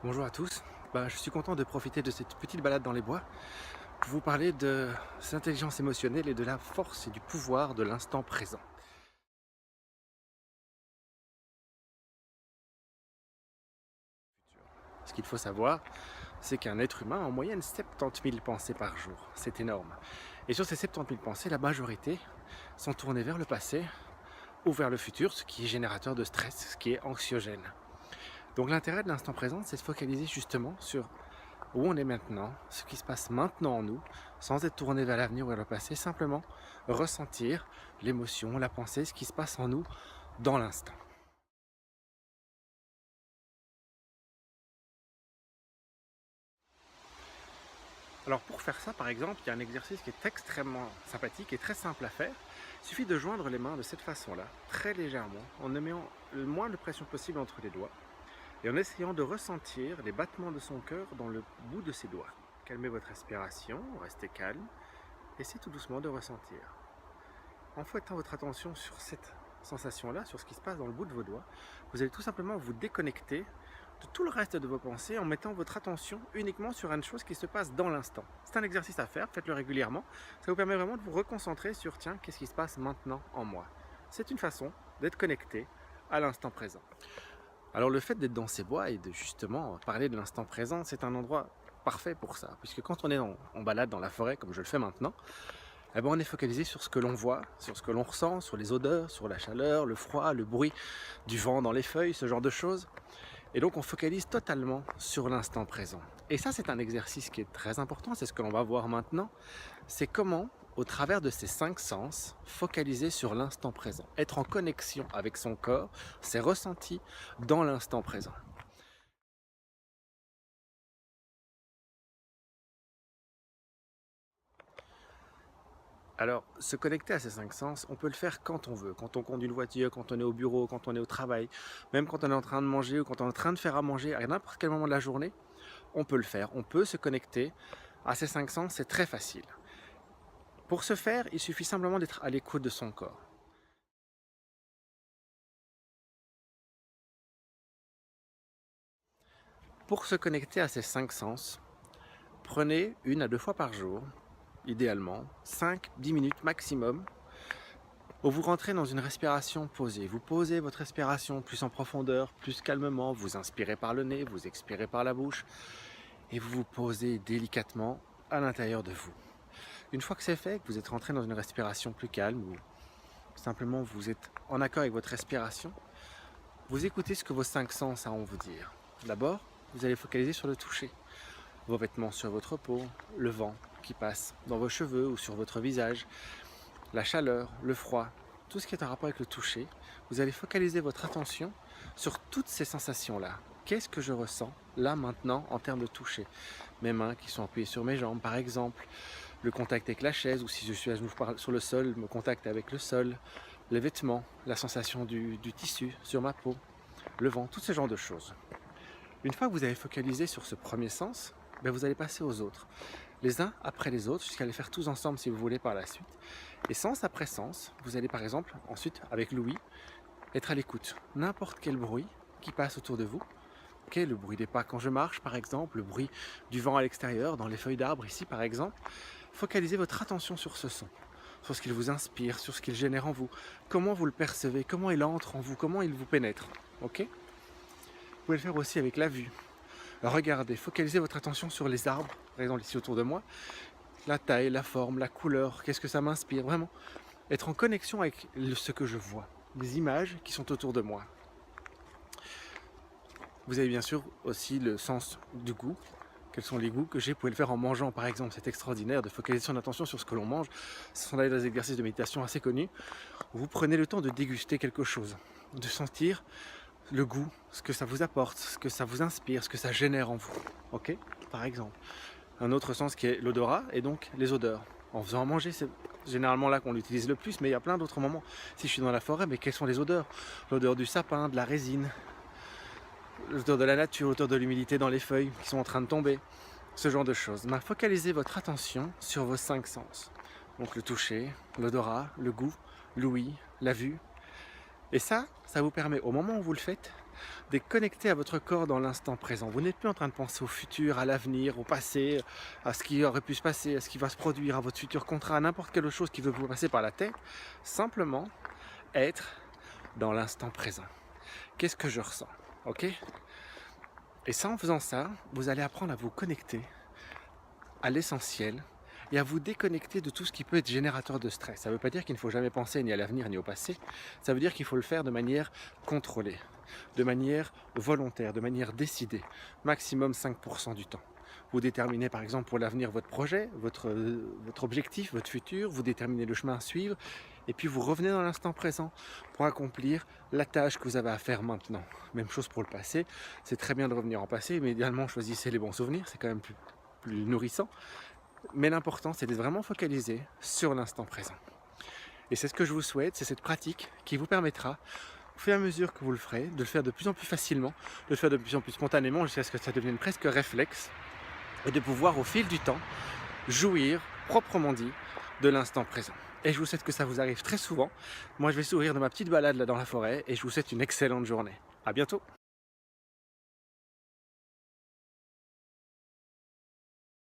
Bonjour à tous, je suis content de profiter de cette petite balade dans les bois pour vous parler de l'intelligence émotionnelle et de la force et du pouvoir de l'instant présent. Ce qu'il faut savoir, c'est qu'un être humain a en moyenne 70 000 pensées par jour. C'est énorme. Et sur ces 70 000 pensées, la majorité sont tournées vers le passé ou vers le futur, ce qui est générateur de stress, ce qui est anxiogène. Donc l'intérêt de l'instant présent, c'est de se focaliser justement sur où on est maintenant, ce qui se passe maintenant en nous, sans être tourné vers l'avenir ou vers le passé, simplement ressentir l'émotion, la pensée, ce qui se passe en nous dans l'instant. Alors pour faire ça, par exemple, il y a un exercice qui est extrêmement sympathique et très simple à faire. Il suffit de joindre les mains de cette façon-là, très légèrement, en ne mettant le moins de pression possible entre les doigts et en essayant de ressentir les battements de son cœur dans le bout de ses doigts. Calmez votre respiration, restez calme, essayez tout doucement de ressentir. En fouettant votre attention sur cette sensation-là, sur ce qui se passe dans le bout de vos doigts, vous allez tout simplement vous déconnecter de tout le reste de vos pensées en mettant votre attention uniquement sur une chose qui se passe dans l'instant. C'est un exercice à faire, faites-le régulièrement. Ça vous permet vraiment de vous reconcentrer sur, tiens, qu'est-ce qui se passe maintenant en moi. C'est une façon d'être connecté à l'instant présent. Alors le fait d'être dans ces bois et de justement parler de l'instant présent, c'est un endroit parfait pour ça. Puisque quand on est en balade dans la forêt, comme je le fais maintenant, on est focalisé sur ce que l'on voit, sur ce que l'on ressent, sur les odeurs, sur la chaleur, le froid, le bruit du vent dans les feuilles, ce genre de choses. Et donc on focalise totalement sur l'instant présent. Et ça, c'est un exercice qui est très important, c'est ce que l'on va voir maintenant. C'est comment, au travers de ces 5 sens, focaliser sur l'instant présent. Être en connexion avec son corps, ses ressentis dans l'instant présent. Alors, se connecter à ces 5 sens, on peut le faire quand on veut. Quand on conduit une voiture, quand on est au bureau, quand on est au travail, même quand on est en train de manger ou quand on est en train de faire à manger, à n'importe quel moment de la journée, on peut le faire. On peut se connecter à ces 5 sens, c'est très facile. Pour ce faire, il suffit simplement d'être à l'écoute de son corps. Pour se connecter à ces 5 sens, prenez 1 à 2 fois par jour, idéalement, 5-10 minutes maximum, où vous rentrez dans une respiration posée. Vous posez votre respiration plus en profondeur, plus calmement, vous inspirez par le nez, vous expirez par la bouche, et vous vous posez délicatement à l'intérieur de vous. Une fois que c'est fait, que vous êtes rentré dans une respiration plus calme, ou simplement vous êtes en accord avec votre respiration, vous écoutez ce que vos 5 sens ont à vous dire. D'abord, vous allez focaliser sur le toucher. Vos vêtements sur votre peau, le vent qui passe dans vos cheveux ou sur votre visage, la chaleur, le froid, tout ce qui est en rapport avec le toucher. Vous allez focaliser votre attention sur toutes ces sensations-là. Qu'est-ce que je ressens là maintenant en termes de toucher? Mes mains qui sont appuyées sur mes jambes par exemple, le contact avec la chaise ou si je suis à genoux sur le sol, me contact avec le sol, les vêtements, la sensation du tissu sur ma peau, le vent, tout ce genre de choses. Une fois que vous avez focalisé sur ce premier sens, vous allez passer aux autres, les uns après les autres, jusqu'à les faire tous ensemble si vous voulez par la suite. Et sens après sens, vous allez par exemple ensuite avec l'ouïe être à l'écoute. N'importe quel bruit qui passe autour de vous, le bruit des pas quand je marche par exemple, le bruit du vent à l'extérieur, dans les feuilles d'arbres ici par exemple, focalisez votre attention sur ce son, sur ce qu'il vous inspire, sur ce qu'il génère en vous, comment vous le percevez, comment il entre en vous, comment il vous pénètre. Ok? Vous pouvez le faire aussi avec la vue. Regardez, focalisez votre attention sur les arbres, par exemple ici autour de moi, la taille, la forme, la couleur, qu'est-ce que ça m'inspire, vraiment. Être en connexion avec ce que je vois, les images qui sont autour de moi. Vous avez bien sûr aussi le sens du goût. Quels sont les goûts que j'ai? Vous pouvez le faire en mangeant par exemple, c'est extraordinaire de focaliser son attention sur ce que l'on mange. Ce sont d'ailleurs des exercices de méditation assez connus, où vous prenez le temps de déguster quelque chose, de sentir le goût, ce que ça vous apporte, ce que ça vous inspire, ce que ça génère en vous. Ok? Par exemple. Un autre sens qui est l'odorat et donc les odeurs. En faisant à manger, c'est généralement là qu'on l'utilise le plus, mais il y a plein d'autres moments. Si je suis dans la forêt, mais quelles sont les odeurs? L'odeur du sapin, de la résine, l'odeur de la nature, l'odeur de l'humidité dans les feuilles qui sont en train de tomber, ce genre de choses. Focalisez votre attention sur vos 5 sens. Donc le toucher, l'odorat, le goût, l'ouïe, la vue. Et ça vous permet, au moment où vous le faites, d'être connecté à votre corps dans l'instant présent. Vous n'êtes plus en train de penser au futur, à l'avenir, au passé, à ce qui aurait pu se passer, à ce qui va se produire, à votre futur contrat, à n'importe quelle chose qui veut vous passer par la tête. Simplement être dans l'instant présent. Qu'est-ce que je ressens? Ok? Et ça, en faisant ça, vous allez apprendre à vous connecter à l'essentiel et à vous déconnecter de tout ce qui peut être générateur de stress. Ça ne veut pas dire qu'il ne faut jamais penser ni à l'avenir ni au passé. Ça veut dire qu'il faut le faire de manière contrôlée, de manière volontaire, de manière décidée, maximum 5% du temps. Vous déterminez par exemple pour l'avenir votre projet, votre objectif, votre futur, vous déterminez le chemin à suivre et puis vous revenez dans l'instant présent pour accomplir la tâche que vous avez à faire maintenant. Même chose pour le passé, c'est très bien de revenir en passé, mais idéalement choisissez les bons souvenirs, c'est quand même plus nourrissant. Mais l'important, c'est d'être vraiment focalisé sur l'instant présent. Et c'est ce que je vous souhaite, c'est cette pratique qui vous permettra, au fur et à mesure que vous le ferez, de le faire de plus en plus facilement, de le faire de plus en plus spontanément, jusqu'à ce que ça devienne presque réflexe, et de pouvoir au fil du temps jouir, proprement dit, de l'instant présent. Et je vous souhaite que ça vous arrive très souvent. Moi, je vais sourire de ma petite balade là dans la forêt, et je vous souhaite une excellente journée. À bientôt.